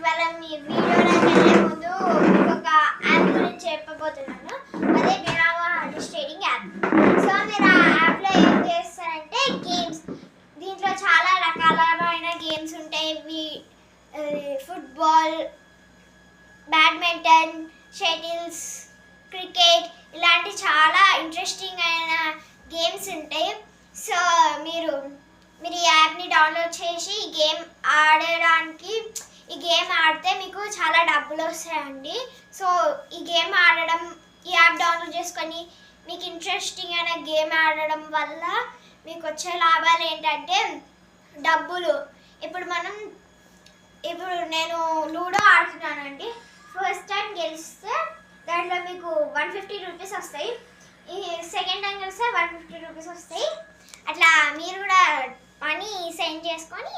ఇవాళ మీ వీడియోలోకి వెళ్ళే ముందు మీకు ఒక యాప్ గురించి చెప్పబోతున్నాను. అదే బినామో హార్వెస్ట్ ట్రేడింగ్ యాప్. సో మీరు ఆ యాప్లో ఏం చేస్తారంటే గేమ్స్, దీంట్లో చాలా రకాలైన గేమ్స్ ఉంటాయి. ఫుట్బాల్, బ్యాడ్మింటన్, షటిల్స్, క్రికెట్ ఇలాంటి చాలా ఇంట్రెస్టింగ్ అయిన గేమ్స్ ఉంటాయి. సో మీరు ఈ యాప్ని డౌన్లోడ్ చేసి ఈ గేమ్ ఆడడానికి, ఈ గేమ్ ఆడితే మీకు చాలా డబ్బులు వస్తాయండి. సో ఈ గేమ్ ఆడడం, ఈ యాప్ డౌన్లోడ్ చేసుకొని మీకు ఇంట్రెస్టింగ్ అయిన గేమ్ ఆడడం వల్ల మీకు వచ్చే లాభాలు ఏంటంటే డబ్బులు. ఇప్పుడు నేను లూడో ఆడుతున్నానండి. ఫస్ట్ టైం గెలిస్తే దాంట్లో మీకు 150 రూపీస్ వస్తాయి. ఈ సెకండ్ టైం గెలిస్తే 150 రూపీస్ వస్తాయి. అట్లా మీరు కూడా మనీ సెండ్ చేసుకొని